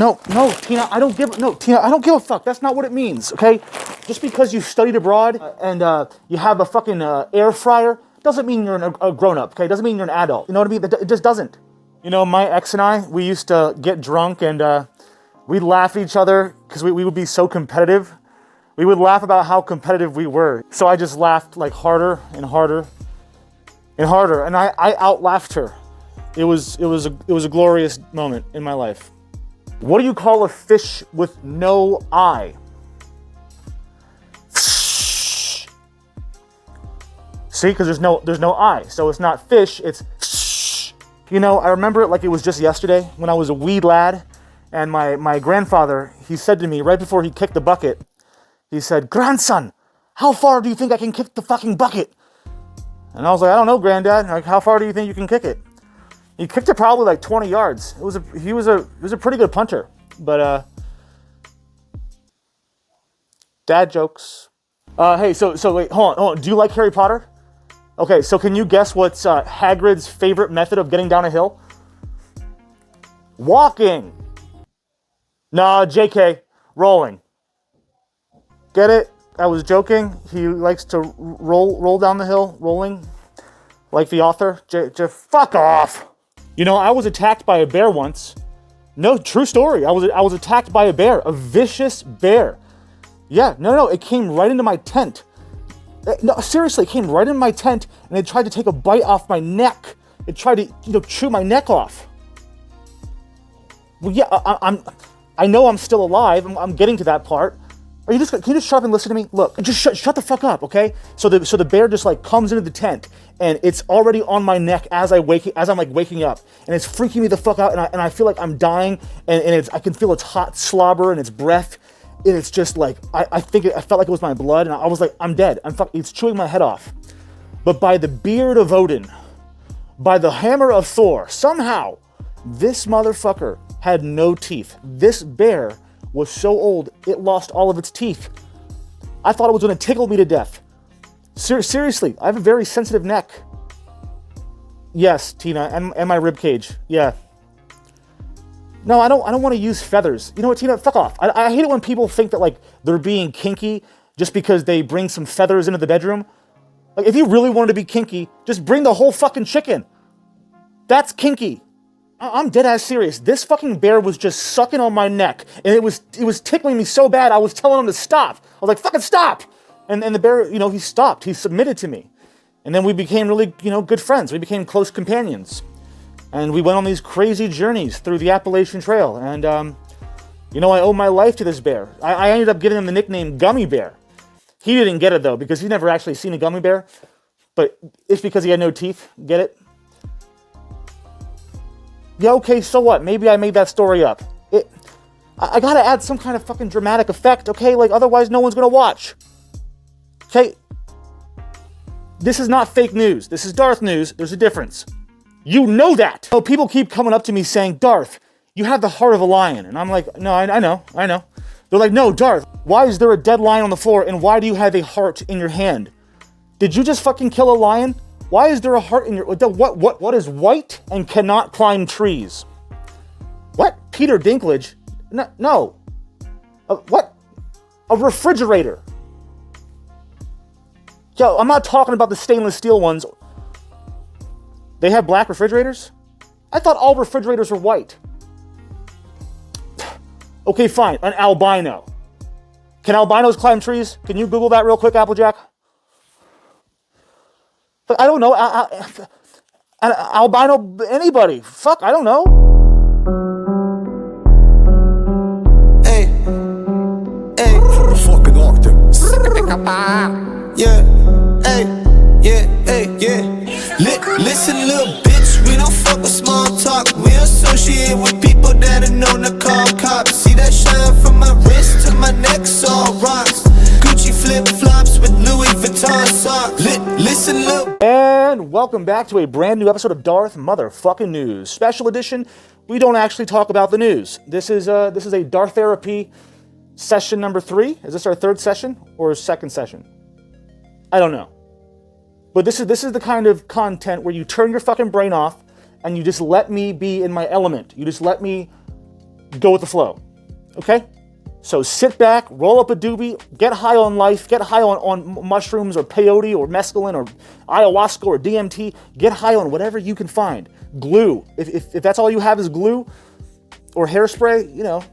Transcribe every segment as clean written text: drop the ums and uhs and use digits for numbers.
No, Tina, I don't give a fuck. That's not what it means, okay? Just because you studied abroad and you have a fucking air fryer doesn't mean you're a grown-up, okay? Doesn't mean you're an adult. You know what I mean? It just doesn't. You know, my ex and I, we used to get drunk and we'd laugh at each other because we would be so competitive. We would laugh about how competitive we were. So I just laughed like harder and harder and harder, and I out-laughed her. It was a glorious moment in my life. What do you call a fish with no eye? See, because there's no eye, so it's not fish, it's. You know, I remember it like it was just yesterday when I was a wee lad, and my grandfather, he said to me right before he kicked the bucket, he said, "Grandson, how far do you think I can kick the fucking bucket?" And I was like, "I don't know, Granddad. Like, how far do you think you can kick it?" He kicked it probably like 20 yards. He was a pretty good punter. But dad jokes. Hey, so wait, hold on. Do you like Harry Potter? Okay, so can you guess what's Hagrid's favorite method of getting down a hill? Walking. Nah, JK, rolling. Get it? I was joking. He likes to roll down the hill, rolling, like the author. Fuck off. You know, I was attacked by a bear once. No, true story. I was attacked by a bear, a vicious bear. Yeah, no, it came right into my tent. No, seriously, it came right into my tent, and it tried to take a bite off my neck. It tried to, chew my neck off. Well, yeah, I know I'm still alive. I'm getting to that part. Can you just shut up and listen to me? Look, just shut the fuck up, okay? So the bear just like comes into the tent, and it's already on my neck as I'm like waking up, and it's freaking me the fuck out, and I feel like I'm dying, and I can feel its hot slobber and its breath, and it's just like I felt like it was my blood, and I was like, I'm dead. It's chewing my head off. But by the beard of Odin, by the hammer of Thor, somehow this motherfucker had no teeth. This bear was so old, it lost all of its teeth. I thought it was going to tickle me to death. Seriously, I have a very sensitive neck. Yes, Tina, and my rib cage. Yeah. No, I don't want to use feathers. You know what, Tina? Fuck off. I hate it when people think that like they're being kinky just because they bring some feathers into the bedroom. Like, if you really wanted to be kinky, just bring the whole fucking chicken. That's kinky. I'm dead ass serious. This fucking bear was just sucking on my neck, and it was tickling me so bad. I was telling him to stop. I was like, "Fucking stop!" And the bear, he stopped. He submitted to me, and then we became really, good friends. We became close companions, and we went on these crazy journeys through the Appalachian Trail. And I owe my life to this bear. I ended up giving him the nickname Gummy Bear. He didn't get it though because he's never actually seen a gummy bear, but it's because he had no teeth. Get it? Yeah, okay, so what? Maybe I made that story up. I gotta add some kind of fucking dramatic effect, okay? Like, otherwise no one's gonna watch. Okay? This is not fake news. This is Darth News. There's a difference. You know that! Oh, people keep coming up to me saying, "Darth, you have the heart of a lion." And I'm like, no, I know. They're like, "No, Darth, why is there a dead lion on the floor, and why do you have a heart in your hand? Did you just fucking kill a lion? Why is there a heart in your... What is white and cannot climb trees?" What? Peter Dinklage? No. What? A refrigerator. Yo, I'm not talking about the stainless steel ones. They have black refrigerators? I thought all refrigerators were white. Okay, fine. An albino. Can albinos climb trees? Can you Google that real quick, Applejack? I don't know. An albino, anybody. Fuck, I don't know. Hey, fucking doctor. Yeah, yeah. Listen, little bitch, we don't fuck with small talk. We associate with people that are known to call cops. See that shine from my wrist to my neck, all rocks. Gucci flip-flops with Louis Vuitton socks. Listen, little... And welcome back to a brand new episode of Darth Motherfucking News. Special edition, we don't actually talk about the news. This is a Dartherapy session number 3. Is this our 3rd session or 2nd session? I don't know. But this is the kind of content where you turn your fucking brain off and you just let me be in my element. You just let me go with the flow, okay? So sit back, roll up a doobie, get high on life, get high on mushrooms or peyote or mescaline or ayahuasca or DMT. Get high on whatever you can find. Glue. If that's all you have is glue or hairspray, you know,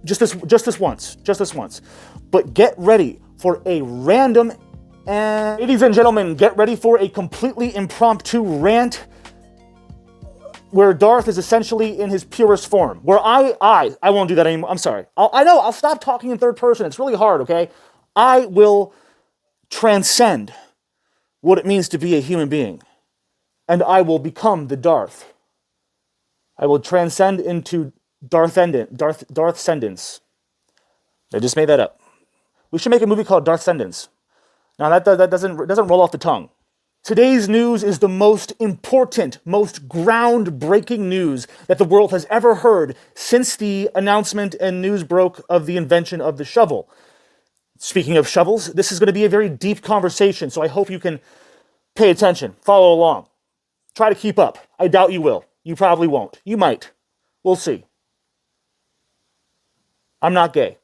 just this once. But get ready for a random, and ladies and gentlemen, get ready for a completely impromptu rant where Darth is essentially in his purest form, where I won't do that anymore. I'm sorry. I'll stop talking in third person. It's really hard, okay? I will transcend what it means to be a human being, and I will become the Darth. I will transcend into Darthscendence. I just made that up. We should make a movie called Darthscendence. Now that doesn't roll off the tongue. Today's news is the most important, most groundbreaking news that the world has ever heard since the announcement and news broke of the invention of the shovel. Speaking of shovels, this is going to be a very deep conversation, so I hope you can pay attention, follow along. Try to keep up. I doubt you will. You probably won't. You might. We'll see. I'm not gay.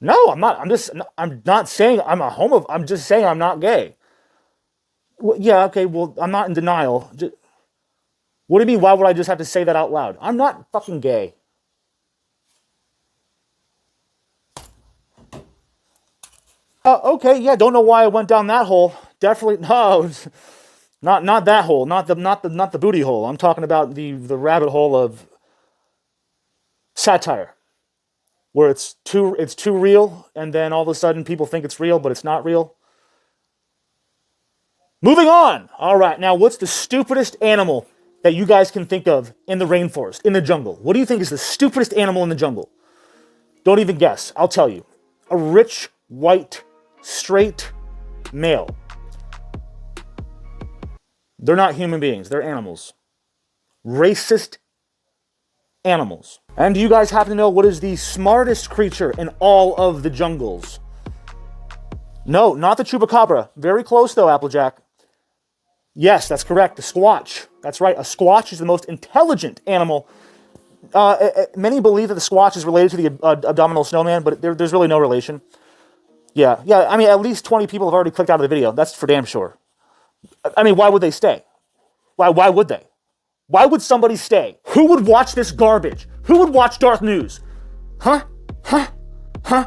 No, I'm not. I'm not saying I'm a homo. I'm just saying I'm not gay. Well, yeah, okay, well, I'm not in denial. What do you mean, why would I just have to say that out loud? I'm not fucking gay. Okay, yeah, don't know why I went down that hole. Definitely, no, not that hole, not the booty hole. I'm talking about the rabbit hole of satire, where it's too real, and then all of a sudden people think it's real, but it's not real. Moving on. All right, now what's the stupidest animal that you guys can think of in the rainforest, in the jungle? What do you think is the stupidest animal in the jungle? Don't even guess. I'll tell you. A rich, white, straight male. They're not human beings. They're animals. Racist animals. And do you guys happen to know what is the smartest creature in all of the jungles? No, not the chupacabra. Very close though, Applejack. Yes, that's correct. The squatch. That's right. A squatch is the most intelligent animal. Many believe that the squatch is related to the abdominal snowman, but there's really no relation. Yeah. I mean, at least 20 people have already clicked out of the video. That's for damn sure. I mean, why would they stay? Why would they? Why would somebody stay? Who would watch this garbage? Who would watch DarthNews? Huh?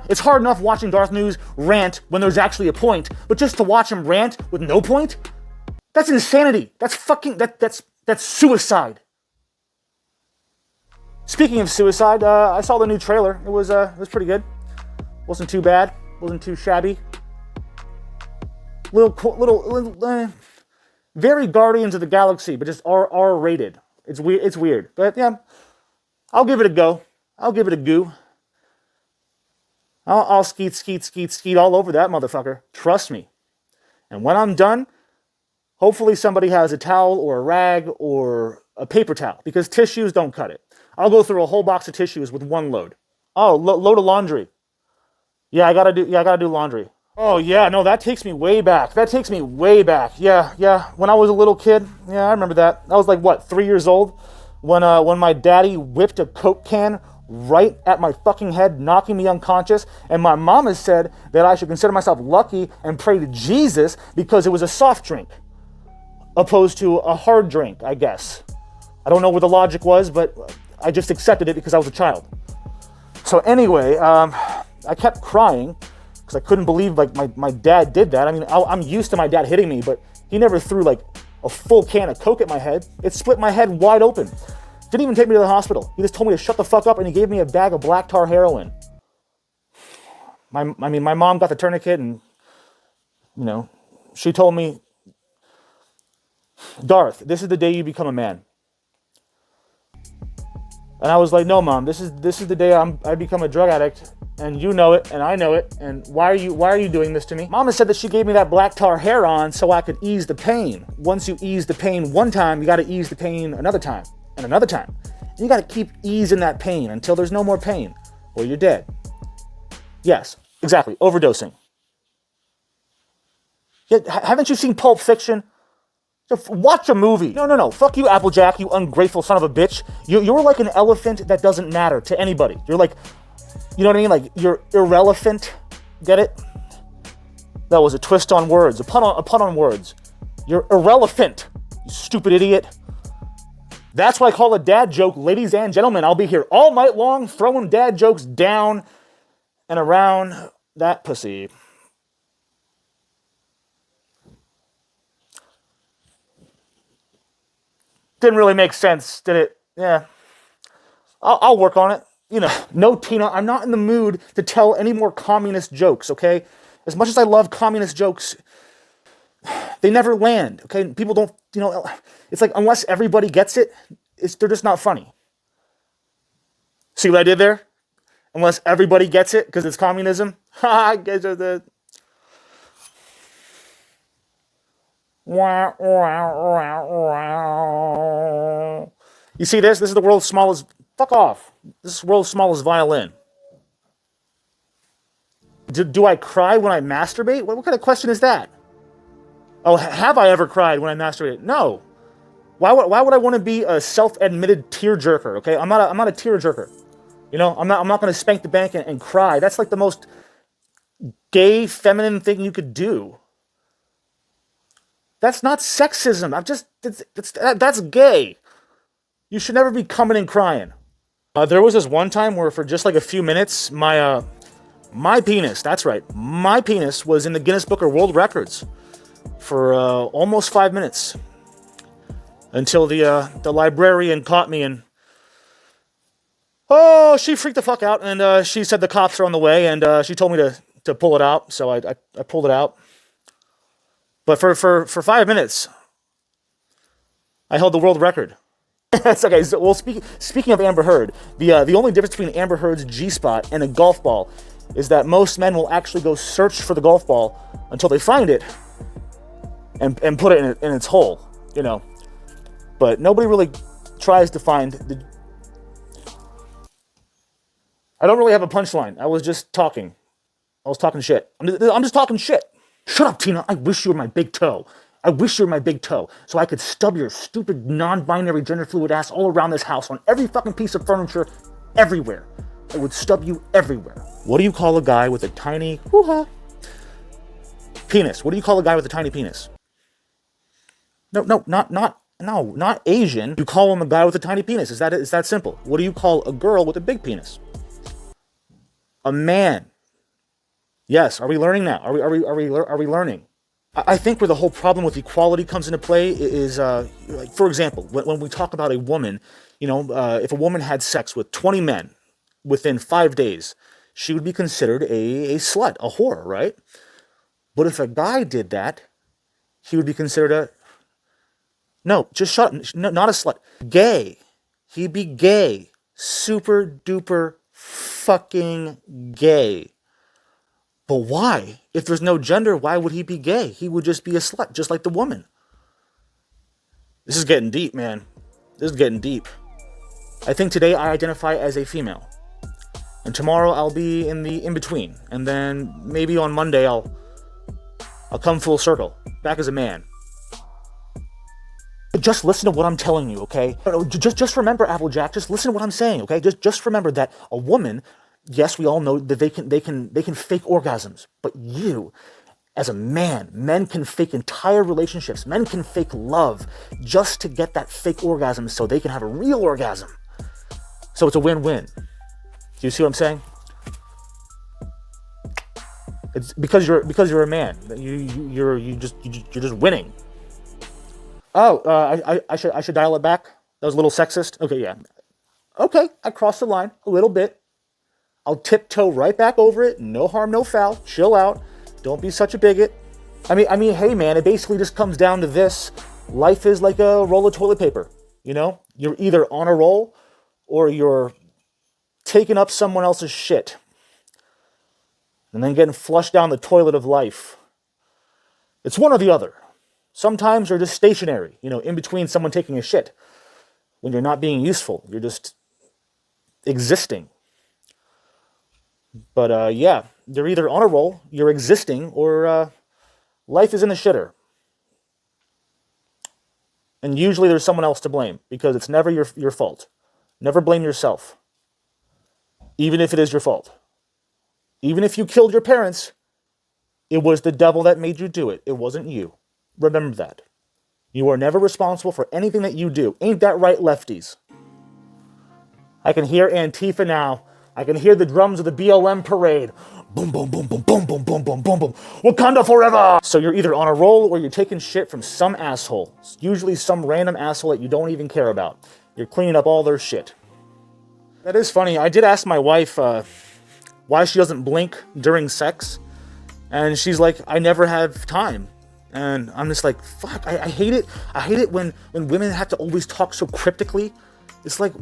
It's hard enough watching DarthNews rant when there's actually a point, but just to watch him rant with no point? That's insanity. That's suicide. Speaking of suicide, I saw the new trailer. It was pretty good. Wasn't too bad. Wasn't too shabby. Little, very Guardians of the Galaxy, but just R-rated. It's weird. But yeah, I'll give it a go. I'll give it a goo. I'll skeet all over that motherfucker. Trust me. And when I'm done, hopefully somebody has a towel or a rag or a paper towel, because tissues don't cut it. I'll go through a whole box of tissues with one load. Oh, load of laundry. Yeah, I gotta do laundry. Oh yeah, no, that takes me way back. Yeah. When I was a little kid, yeah, I remember that. I was like, what, 3 years old? When my daddy whipped a Coke can right at my fucking head, knocking me unconscious, and my mama said that I should consider myself lucky and pray to Jesus because it was a soft drink, opposed to a hard drink, I guess. I don't know what the logic was, but I just accepted it because I was a child. So anyway, I kept crying because I couldn't believe like my dad did that. I mean, I'm used to my dad hitting me, but he never threw like a full can of Coke at my head. It split my head wide open. Didn't even take me to the hospital. He just told me to shut the fuck up, and he gave me a bag of black tar heroin. My mom got the tourniquet, and she told me, Darth, this is the day you become a man. And I was like, no, Mom, this is the day I become a drug addict, and you know it, and I know it, and why are you doing this to me? Mama said that she gave me that black tar heroin so I could ease the pain. Once you ease the pain one time, you got to ease the pain another time, and another time. And you got to keep easing that pain until there's no more pain, or you're dead. Yes, exactly, overdosing. Yeah, haven't you seen Pulp Fiction? So watch a movie. No. Fuck you, Applejack, you ungrateful son of a bitch. You're like an elephant that doesn't matter to anybody. You're like, you know what I mean? Like, you're irrelevant. Get it? That was a twist on words, a pun on words. You're irrelevant, you stupid idiot. That's why I call a dad joke, ladies and gentlemen. I'll be here all night long throwing dad jokes down and around that pussy. Didn't really make sense, did it? Yeah. I'll work on it. You know, no, Tina, I'm not in the mood to tell any more communist jokes, okay? As much as I love communist jokes, they never land, okay? People don't, you know, it's like unless everybody gets it, they're just not funny. See what I did there? Unless everybody gets it because it's communism. Ha, guys are the... You see this? This is the world's smallest... Fuck off. This is the world's smallest violin. Do I cry when I masturbate? What kind of question is that? Oh, have I ever cried when I masturbate? No. Why would I want to be a self-admitted tearjerker? Okay, I'm not a tearjerker. You know, I'm not going to spank the bank and cry. That's like the most gay, feminine thing you could do. That's not sexism. That's gay. You should never be coming and crying. There was this one time where for just like a few minutes, my penis, that's right, my penis was in the Guinness Book of World Records for almost 5 minutes. Until the librarian caught me and... Oh, she freaked the fuck out, and she said the cops are on the way, and she told me to pull it out, so I pulled it out. But for 5 minutes, I held the world record. That's okay. So, well, speaking of Amber Heard, the only difference between Amber Heard's G-spot and a golf ball is that most men will actually go search for the golf ball until they find it and put it in its hole, you know. But nobody really tries to find the... I don't really have a punchline. I was just talking. I was talking shit. I'm just talking shit. Shut up, Tina. I wish you were my big toe. I wish you were my big toe so I could stub your stupid non-binary gender fluid ass all around this house on every fucking piece of furniture everywhere. I would stub you everywhere. What do you call a guy with a tiny hoo-ha penis? What do you call a guy with a tiny penis? No, not Asian. You call him a guy with a tiny penis. It's that simple. What do you call a girl with a big penis? A man. Yes. Are we learning now? Are we learning? I think where the whole problem with equality comes into play is, like, for example, when we talk about a woman, you know, if a woman had sex with 20 men within 5 days, she would be considered a slut, a whore, right? But if a guy did that, he would be considered a... No, just shut up. No, not a slut. Gay. He'd be gay. Super duper fucking gay. But why? If there's no gender, why would he be gay? He would just be a slut, just like the woman. This is getting deep, man. This is getting deep. I think today I identify as a female. And tomorrow I'll be in the in-between. And then maybe on Monday I'll come full circle. Back as a man. Just listen to what I'm telling you, okay? Just remember, Applejack, just listen to what I'm saying, okay? Just remember that a woman... Yes, we all know that they can fake orgasms, but you, as a man, men can fake entire relationships. Men can fake love just to get that fake orgasm so they can have a real orgasm. So it's a win-win. Do you see what I'm saying? It's because you're a man. You're just winning. Oh, I should dial it back. That was a little sexist. Okay, yeah. Okay, I crossed the line a little bit. I'll tiptoe right back over it. No harm, no foul. Chill out. Don't be such a bigot. I mean, hey man, it basically just comes down to this. Life is like a roll of toilet paper. You know, you're either on a roll or you're taking up someone else's shit and then getting flushed down the toilet of life. It's one or the other. Sometimes you're just stationary, you know, in between someone taking a shit. When you're not being useful, you're just existing. But yeah, they're either on a roll, you're existing, or life is in the shitter. And usually there's someone else to blame because it's never your fault. Never blame yourself. Even if it is your fault. Even if you killed your parents, it was the devil that made you do it. It wasn't you. Remember that. You are never responsible for anything that you do. Ain't that right, lefties? I can hear Antifa now. I can hear the drums of the BLM parade. Boom, boom, boom, boom, boom, boom, boom, boom, boom, boom. Wakanda forever! So you're either on a roll or you're taking shit from some asshole. It's usually some random asshole that you don't even care about. You're cleaning up all their shit. That is funny. I did ask my wife why she doesn't blink during sex. And she's like, I never have time. And I'm just like, fuck, I hate it. I hate it when women have to always talk so cryptically. It's like,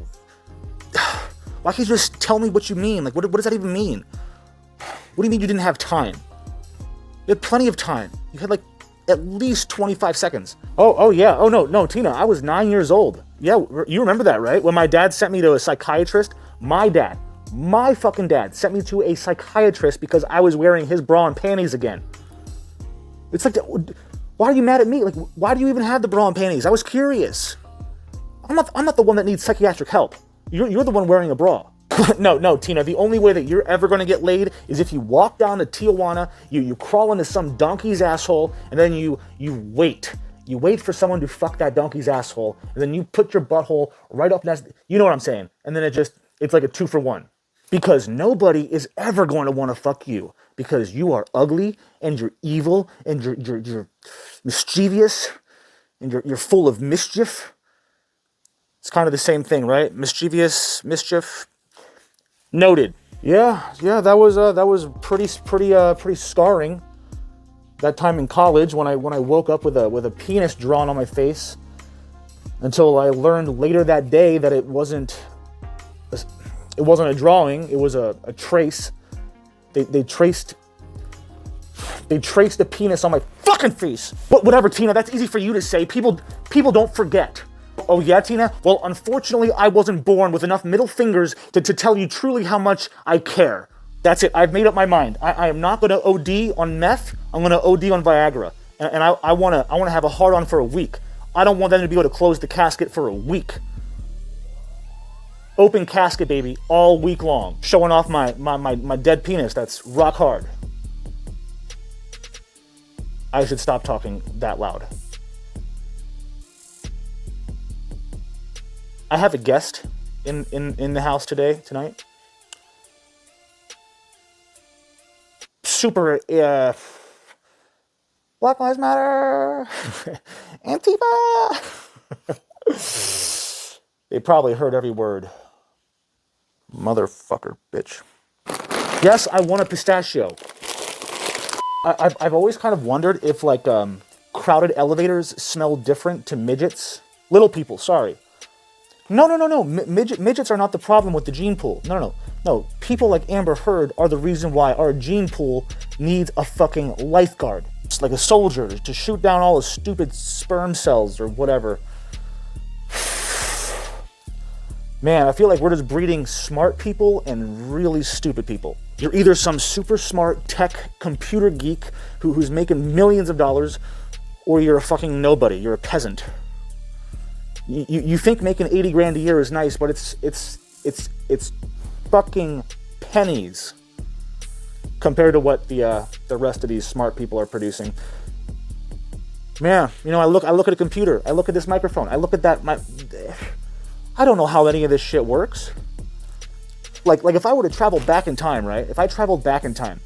why can't you just tell me what you mean? Like, what does that even mean? What do you mean you didn't have time? You had plenty of time. You had like at least 25 seconds. Oh yeah. Oh no, Tina, I was 9 years old. Yeah, you remember that, right? When my dad sent me to a psychiatrist, my fucking dad sent me to a psychiatrist because I was wearing his bra and panties again. It's like, why are you mad at me? Like, why do you even have the bra and panties? I was curious. I'm not the one that needs psychiatric help. You're the one wearing a bra. No, Tina, the only way that you're ever going to get laid is if you walk down to Tijuana, you crawl into some donkey's asshole, and then you wait. You wait for someone to fuck that donkey's asshole, and then you put your butthole right up next. You know what I'm saying? And then it's like a 2-for-1. Because nobody is ever going to want to fuck you. Because you are ugly, and you're evil, and you're mischievous, and you're full of mischief. It's kind of the same thing, right? Mischievous, mischief. Noted. Yeah, that was pretty scarring. That time in college when I woke up with a penis drawn on my face, until I learned later that day that it wasn't a drawing, it was a trace. They traced the penis on my fucking face. But whatever, Tina, that's easy for you to say. People don't forget. Oh yeah, Tina? Well, unfortunately, I wasn't born with enough middle fingers to tell you truly how much I care. That's it. I've made up my mind. I am not going to OD on meth. I'm going to OD on Viagra. And I want to have a hard-on for a week. I don't want them to be able to close the casket for a week. Open casket, baby, all week long. Showing off my dead penis that's rock hard. I should stop talking that loud. I have a guest in the house tonight. Super, Black Lives Matter, Antifa. They probably heard every word. Motherfucker, bitch. Yes, I want a pistachio. I've always kind of wondered if like crowded elevators smell different to midgets. Little people, sorry. No. Midgets are not the problem with the gene pool. No. People like Amber Heard are the reason why our gene pool needs a fucking lifeguard. It's like a soldier to shoot down all the stupid sperm cells or whatever. Man, I feel like we're just breeding smart people and really stupid people. You're either some super smart tech computer geek who's making millions of dollars, or you're a fucking nobody. You're a peasant. You think making 80 grand a year is nice, but it's fucking pennies compared to what the rest of these smart people are producing. Man, I look at a computer, I look at this microphone, I look at that. I don't know how any of this shit works. Like if I were to travel back in time, right? If I traveled back in time,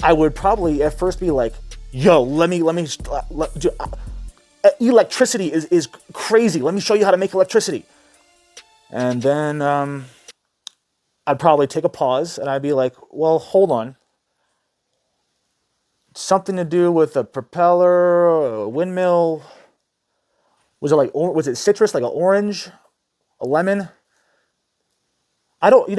I would probably at first be like, "Yo, electricity is crazy. Let me show you how to make electricity." And then I'd probably take a pause and I'd be like, "Well, hold on. Something to do with a propeller, a windmill. Was it citrus, like an orange, a lemon?" I don't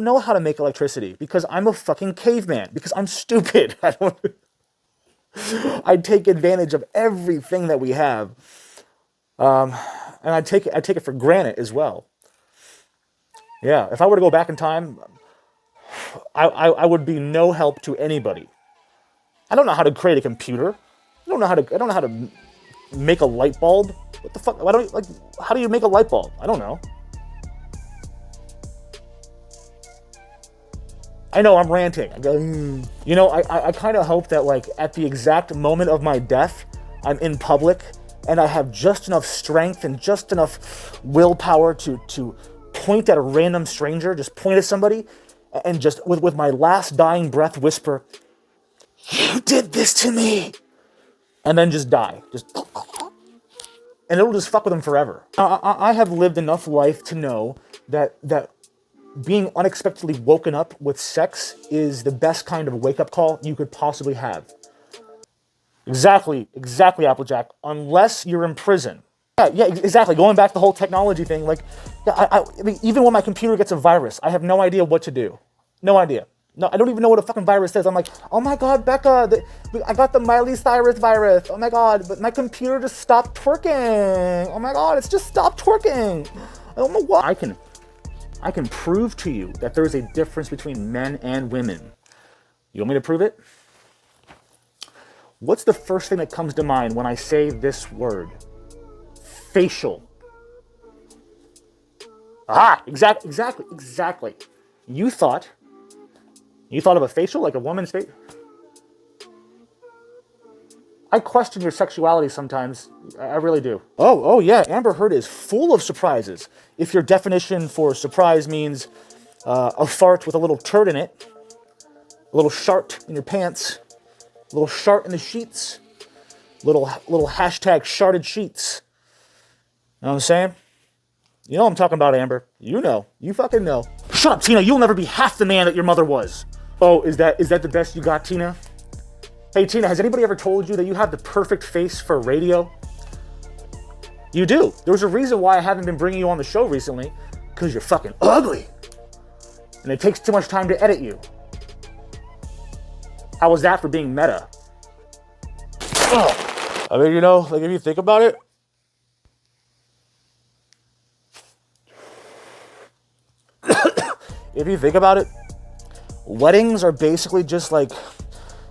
know how to make electricity because I'm a fucking caveman, because I'm stupid. I take advantage of everything that we have. And I take it for granted as well. Yeah, if I were to go back in time, I would be no help to anybody. I don't know how to create a computer. I don't know how to make a light bulb? What the fuck? Why don't you, like, how do you make a light bulb? I don't know. I know I'm ranting. I go, You know, I kind of hope that, like, at the exact moment of my death, I'm in public and I have just enough strength and just enough willpower to point at a random stranger, just point at somebody, and just with my last dying breath whisper, "You did this to me," and then just die, and it'll just fuck with them forever. I have lived enough life to know that being unexpectedly woken up with sex is the best kind of wake-up call you could possibly have. Exactly, Applejack. Unless you're in prison. Yeah, exactly. Going back to the whole technology thing, like, I mean, even when my computer gets a virus, I have no idea what to do. No idea. No, I don't even know what a fucking virus is. I'm like, oh my God, Becca, I got the Miley Cyrus virus. Oh my God, but my computer just stopped twerking. Oh my God, it's just stopped twerking. I don't know why. I can prove to you that there is a difference between men and women. You want me to prove it? What's the first thing that comes to mind when I say this word? Facial. Ah, exactly. You thought of a facial like a woman's face? I question your sexuality sometimes. I really do. Oh yeah, Amber Heard is full of surprises. If your definition for surprise means a fart with a little turd in it, a little shart in your pants, a little shart in the sheets, little hashtag sharted sheets. You know what I'm saying? You know what I'm talking about, Amber. You know. You fucking know. Shut up, Tina. You'll never be half the man that your mother was. Oh, is that the best you got, Tina? Hey, Tina, has anybody ever told you that you have the perfect face for radio? You do. There's a reason why I haven't been bringing you on the show recently, because you're fucking ugly. And it takes too much time to edit you. How was that for being meta? Oh. I mean, you know, like, if you think about it, weddings are basically just like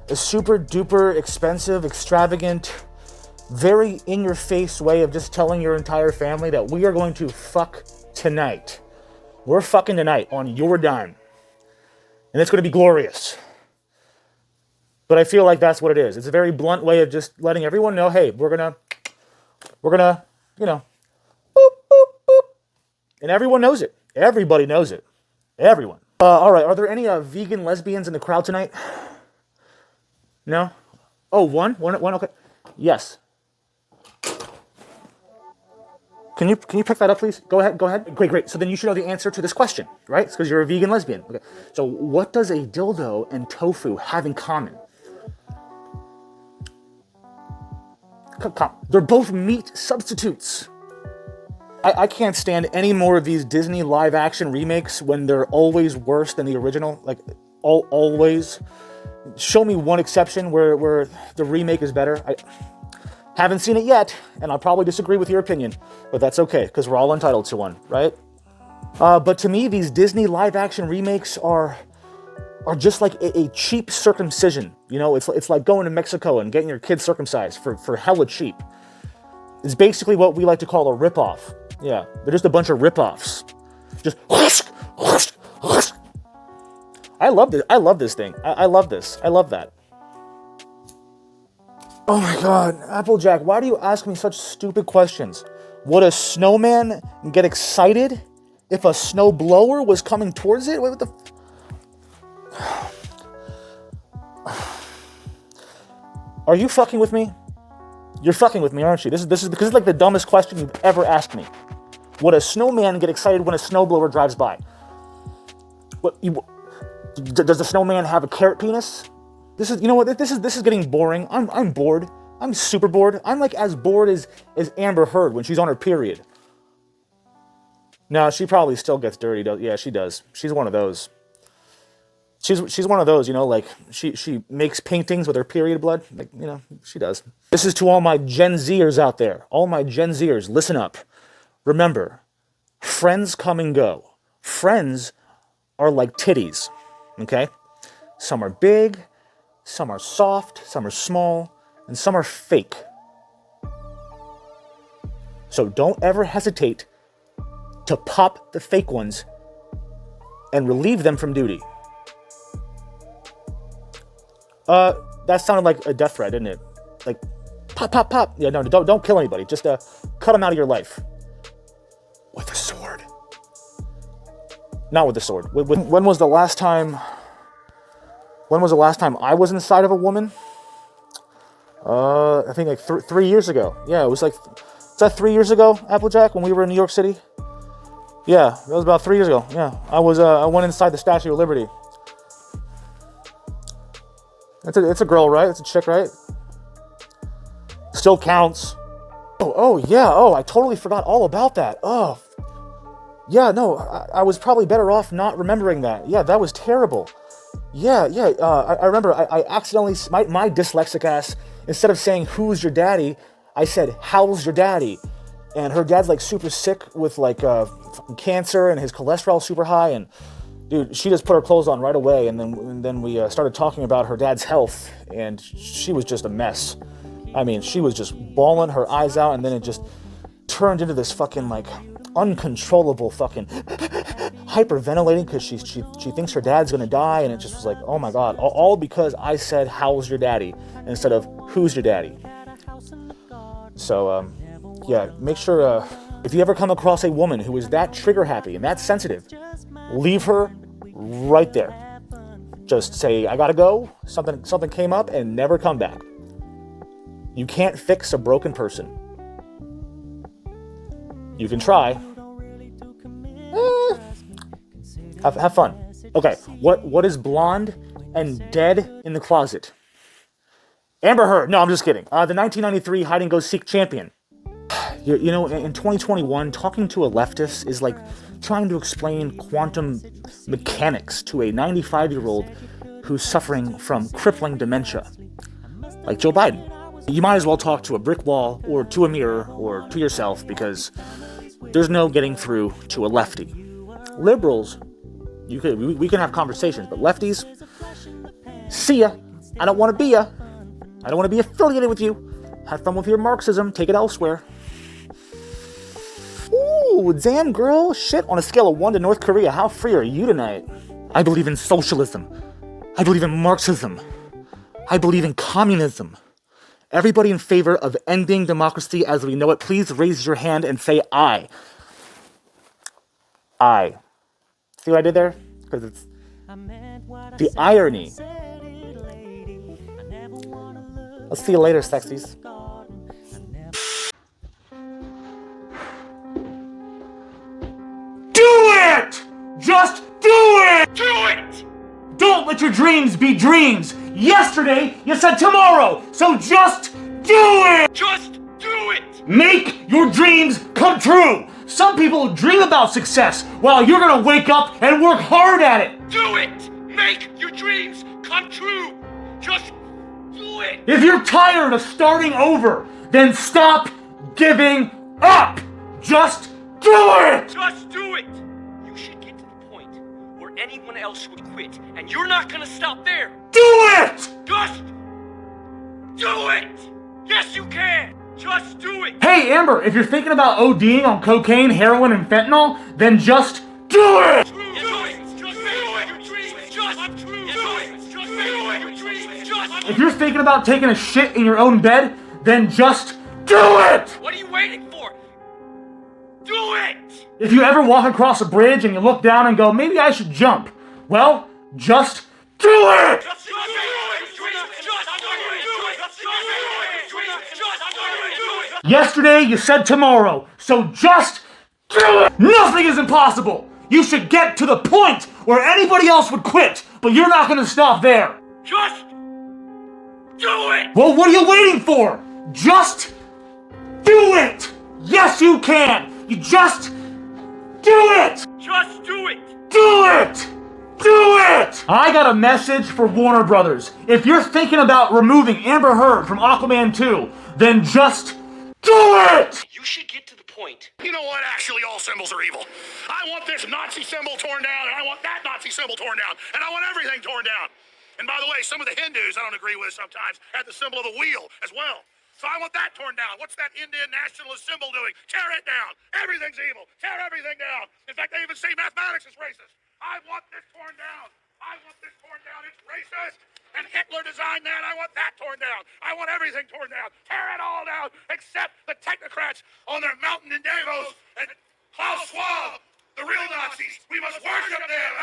a super duper expensive, extravagant, very in-your-face way of just telling your entire family that we are going to fuck tonight. We're fucking tonight on your dime. And it's going to be glorious. But I feel like that's what it is. It's a very blunt way of just letting everyone know, hey, we're gonna, you know, boop, boop, boop. And everyone knows it. Everybody knows it. Everyone. All right, are there any vegan lesbians in the crowd tonight? No? Oh, one, okay. Yes. Can you pick that up, please? Go ahead. Great. So then you should know the answer to this question, right? It's because you're a vegan lesbian. Okay. So what does a dildo and tofu have in common? They're both meat substitutes. I can't stand any more of these Disney live-action remakes when they're always worse than the original. Like, always. Show me one exception where the remake is better. I haven't seen it yet, and I'll probably disagree with your opinion, but that's okay, because we're all entitled to one, right? But to me, these Disney live-action remakes are just like a cheap circumcision. You know, it's like going to Mexico and getting your kid circumcised for hella cheap. It's basically what we like to call a ripoff. Yeah, they're just a bunch of ripoffs. Just I love this. I love this thing. I love this. I love that. Oh my God, Applejack, why do you ask me such stupid questions? Would a snowman get excited if a snowblower was coming towards it? What the? Are you fucking with me? You're fucking with me, aren't you? This is because it's like the dumbest question you've ever asked me. Would a snowman get excited when a snowblower drives by? Does the snowman have a carrot penis? This is getting boring. I'm bored. I'm super bored. I'm like as bored as Amber Heard when she's on her period. No, she probably still gets dirty. Yeah, she does. She's one of those. She's one of those, you know, like she makes paintings with her period blood. Like, you know, she does. This is to all my Gen Zers out there. All my Gen Zers, listen up. Remember, friends come and go. Friends are like titties, okay? Some are big, some are soft, some are small, and some are fake. So don't ever hesitate to pop the fake ones and relieve them from duty. That sounded like a death threat, didn't it? Like, pop, pop, pop. Yeah, no, don't kill anybody. Just cut them out of your life. With a sword. Not with a sword. When was the last time I was inside of a woman? I think like 3 years ago. Yeah, it was like, is that 3 years ago, Applejack, when we were in New York City? Yeah, that was about 3 years ago. Yeah, I went inside the Statue of Liberty. It's a girl, right? It's a chick, right? Still counts. Oh yeah. Oh, I totally forgot all about that. Oh, yeah. No, I was probably better off not remembering that. Yeah, that was terrible. Yeah. I remember. I accidentally, my dyslexic ass, instead of saying "Who's your daddy," I said "How's your daddy?" And her dad's like super sick with like cancer, and his cholesterol's super high, and dude, she just put her clothes on right away, and then we started talking about her dad's health, and she was just a mess. I mean, she was just bawling her eyes out, and then it just turned into this fucking like uncontrollable fucking hyperventilating because she thinks her dad's gonna die, and it just was like, oh my god, all because I said "How's your daddy?" instead of "Who's your daddy?" So yeah, make sure if you ever come across a woman who is that trigger happy and that sensitive, leave her right there. Just say, I gotta go, something came up, and never come back. You can't fix a broken person. You can try. Have fun. Okay, what is blonde and dead in the closet? Amber Heard. No, I'm just kidding. The 1993 hide-and-go-seek champion. You know, in 2021, talking to a leftist is like trying to explain quantum mechanics to a 95-year-old who's suffering from crippling dementia, like Joe Biden. You might as well talk to a brick wall or to a mirror or to yourself, because there's no getting through to a lefty. Liberals, we can have conversations, but lefties, see ya. I don't want to be ya. I don't want to be affiliated with you. Have fun with your Marxism. Take it elsewhere. Ooh, damn girl. Shit, on a scale of 1 to North Korea, how free are you tonight? I believe in socialism. I believe in Marxism. I believe in communism. Everybody in favor of ending democracy as we know it, please raise your hand and say I. I. See what I did there? Because it's the irony. I'll see you later, sexies. Do it! Just do it! Do it! Don't let your dreams be dreams. Yesterday, you said tomorrow, so just do it! Just do it! Make your dreams come true. Some people dream about success while you're gonna wake up and work hard at it. Do it! Make your dreams come true. Just do it! If you're tired of starting over, then stop giving up. Just do it! Just do it! You should get to the point where anyone else would quit, and you're not gonna stop there. Do it! Just do it! Yes, you can! Just do it! Hey, Amber, if you're thinking about ODing on cocaine, heroin, and fentanyl, then just do it! If you're thinking about taking a shit in your own bed, then just do it! What are you waiting for? Do it! If you ever walk across a bridge and you look down and go, maybe I should jump, well, just do it! Yesterday you said tomorrow, so just do it! Nothing is impossible! You should get to the point where anybody else would quit, but you're not gonna stop there. Just do it! Well, what are you waiting for? Just do it! Yes, you can! You just do it! Just do it! Do it! Do it! I got a message for Warner Brothers. If you're thinking about removing Amber Heard from Aquaman 2, then just do it! You should get to the point. You know what? Actually, all symbols are evil. I want this Nazi symbol torn down, and I want that Nazi symbol torn down, and I want everything torn down. And by the way, some of the Hindus I don't agree with sometimes have the symbol of the wheel as well. So I want that torn down. What's that Indian nationalist symbol doing? Tear it down. Everything's evil. Tear everything down. In fact, they even say mathematics is racist. I want this torn down. I want this torn down. It's racist. And Hitler designed that. I want that torn down. I want everything torn down. Tear it all down, except the technocrats on their mountain in Davos and Klaus Schwab, the real Nazis. We must worship them.